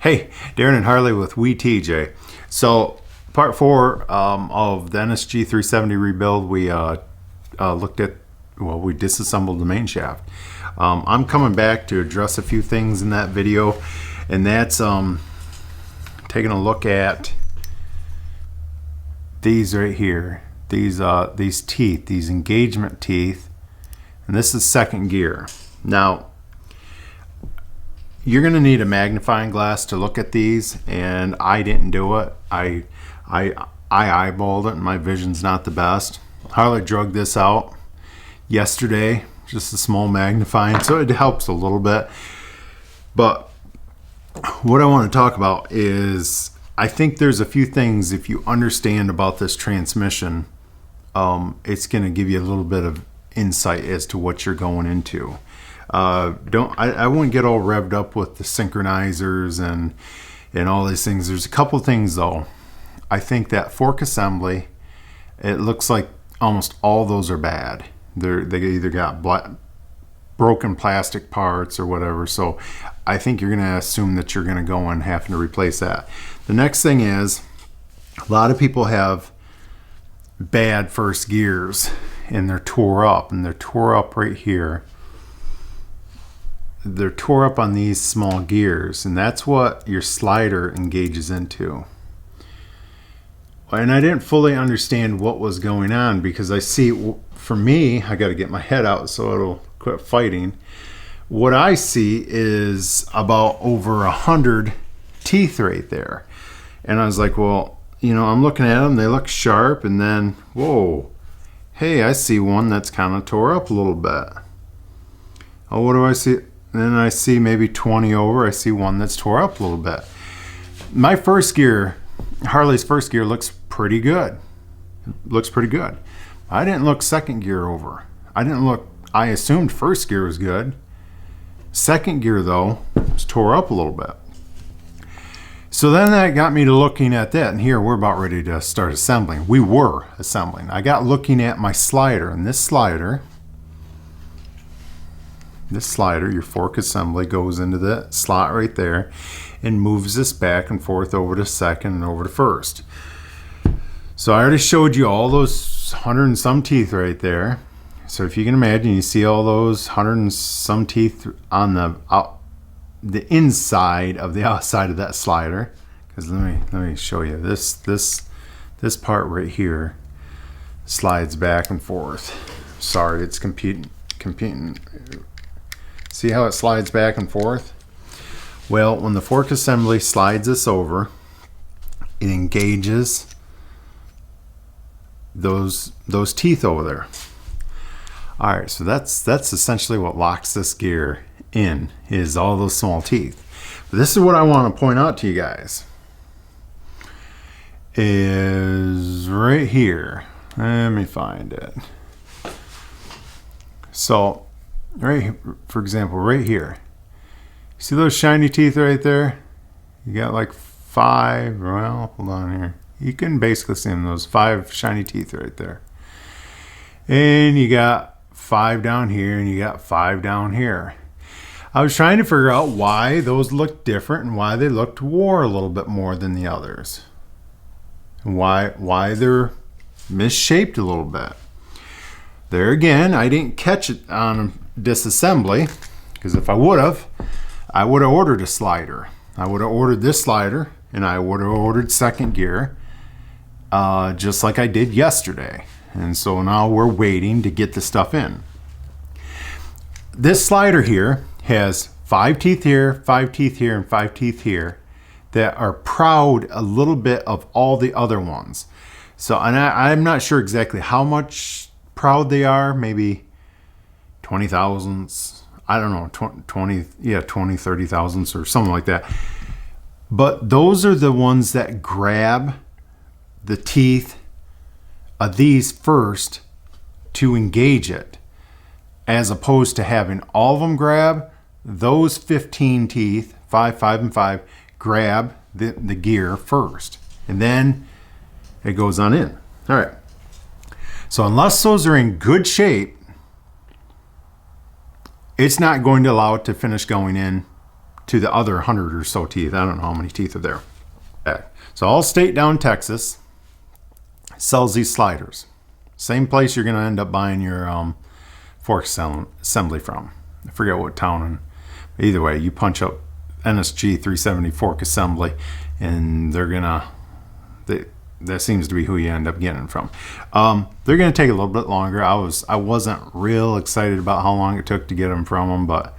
Hey, Darren and Harley with We TJ. So, part 4 of the NSG370 rebuild, we looked at, well, we disassembled the main shaft. I'm coming back to address a few things in that video, and that's taking a look at these right here, these teeth, these engagement teeth, and this is second gear. Now, you're going to need a magnifying glass to look at these, and I didn't do it. I eyeballed it, and my vision's not the best. Harley drug this out yesterday, just a small magnifying, so it helps a little bit. But what I want to talk about is, I think there's a few things, if you understand about this transmission, it's going to give you a little bit of insight as to what you're going into. I wouldn't get all revved up with the synchronizers and all these things. There's a couple things though. I think that fork assembly, it looks like almost all those are bad. They either got broken plastic parts or whatever. So I think you're going to assume that you're going to go in having to replace that. The next thing is, a lot of people have bad first gears and they're tore up, and they're tore up right here. They're tore up on these small gears, and that's what your slider engages into. And I didn't fully understand what was going on, because I see, for me, I got to get my head out so it'll quit fighting. What I see is about over 100 teeth right there. And I was like, well, you know, I'm looking at them, they look sharp, and then, whoa, hey, I see one that's kind of tore up a little bit. Oh, what do I see? Then I see maybe 20 over. I see one that's tore up a little bit. My first gear, Harley's first gear, looks pretty good. Looks pretty good. I didn't look second gear over. I assumed first gear was good. Second gear, though, was tore up a little bit. So then that got me to looking at that, and here we're about ready to start assembling. We were assembling. I got looking at my slider, and this slider, your fork assembly, goes into the slot right there and moves this back and forth over to second and over to first. So I already showed you all those 100 and some teeth right there. So if you can imagine, you see all those 100 and some teeth on the inside of the outside of that slider. Because let me show you this part right here slides back and forth. Sorry, it's competing. See how it slides back and forth? Well, when the fork assembly slides this over, it engages those teeth over there. All right, so that's essentially what locks this gear in, is all those small teeth. But this is what I want to point out to you guys, is right here. Let me find it. So right, for example, right here, see those shiny teeth right there? You got like 5, well, hold on here. You can basically see them, those 5 shiny teeth right there. And you got 5 down here, and you got 5 down here. I was trying to figure out why those looked different and why they looked wore a little bit more than the others. And why they're misshaped a little bit. There again, I didn't catch it on disassembly, because if I would have ordered a slider. I would have ordered this slider, and I would have ordered second gear, just like I did yesterday. And so now we're waiting to get the stuff in. This slider here has 5 teeth here, 5 teeth here, and 5 teeth here that are proud a little bit of all the other ones. So, and I'm not sure exactly how much proud they are, maybe 20 thousandths, I don't know, 20, 30 thousandths or something like that. But those are the ones that grab the teeth of these first to engage it, as opposed to having all of them grab. Those 15 teeth, 5, 5, and 5, grab the gear first, and then it goes on in. All right. So unless those are in good shape, it's not going to allow it to finish going in to the other 100 or so teeth. I don't know how many teeth are there. Okay. So Allstate down in Texas sells these sliders. Same place you're going to end up buying your fork assembly from. I forget what town. And either way, you punch up NSG370 fork assembly, and they're gonna. That seems to be who you end up getting from. They're gonna take a little bit longer. I wasn't real excited about how long it took to get them from them, but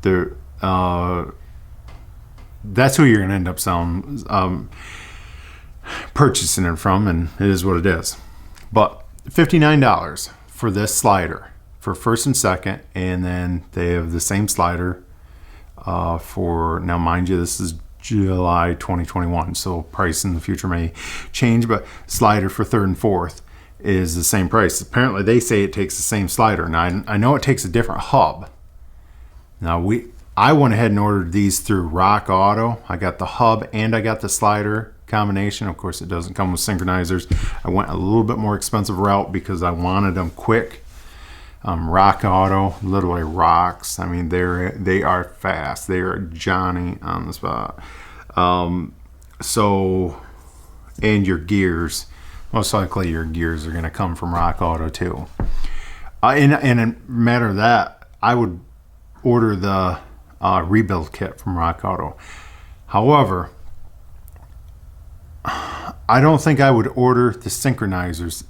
they're that's who you're gonna end up selling, purchasing it from, and it is what it is. But $59 for this slider for first and second, and then they have the same slider for, now mind you, this is July 2021, so price in the future may change, but slider for third and fourth is the same price. Apparently they say it takes the same slider. Now I know it takes a different hub. Now I went ahead and ordered these through Rock Auto. I got the hub and I got the slider combination. Of course it doesn't come with synchronizers. I went a little bit more expensive route because I wanted them quick. Rock Auto literally rocks. I mean, they are fast. They are Johnny on the spot. So, and your gears, most likely your gears are going to come from Rock Auto too. In a matter of that, I would order the rebuild kit from Rock Auto. However, I don't think I would order the synchronizers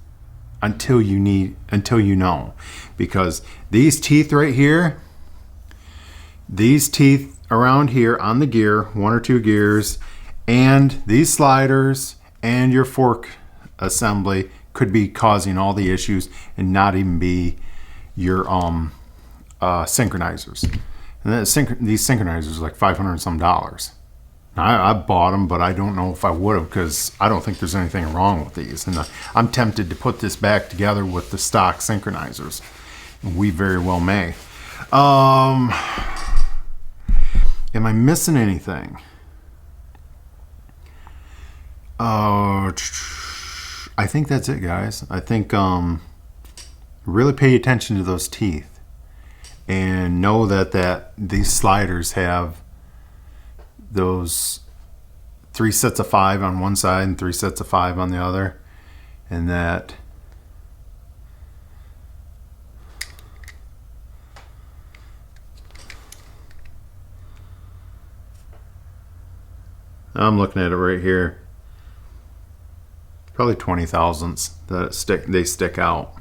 until you know, because these teeth right here, these teeth around here on the gear, 1 or 2 gears, and these sliders and your fork assembly could be causing all the issues and not even be your synchronizers. And then these synchronizers are like $500 and some. I bought them, but I don't know if I would have, because I don't think there's anything wrong with these. And I'm tempted to put this back together with the stock synchronizers. And we very well may. Am I missing anything? I think that's it, guys. I think really pay attention to those teeth and know that these sliders have those 3 sets of 5 on one side and 3 sets of 5 on the other, and that I'm looking at it right here, probably 20 thousandths that they stick out.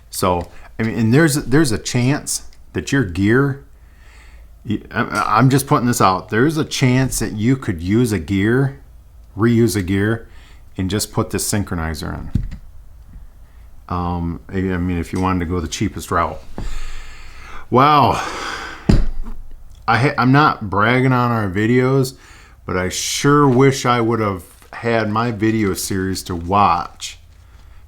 So I mean, and there's a chance that your gear, I'm just putting this out, there's a chance that you could use a gear, reuse a gear, and just put this synchronizer in. I mean, if you wanted to go the cheapest route. Wow. I'm not bragging on our videos, but I sure wish I would have had my video series to watch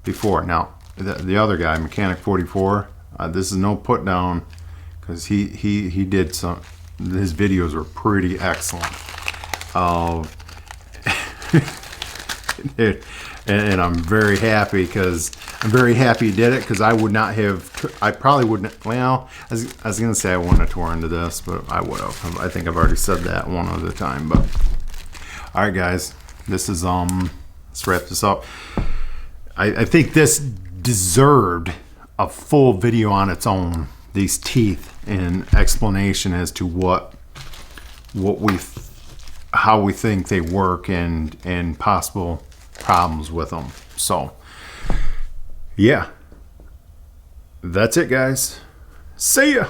before. Now, the other guy, Mechanic 44, this is no put down, because he did some, his videos were pretty excellent. And I'm very happy, because I'm very happy he did it, because I probably wouldn't, well, I was gonna say I wouldn't have tore into this, but I would have. I think I've already said that one other time. But all right, guys, this is let's wrap this up. I think this deserved a full video on its own, these teeth, and explanation as to how we think they work, and possible problems with them. So yeah, that's it, guys. See ya.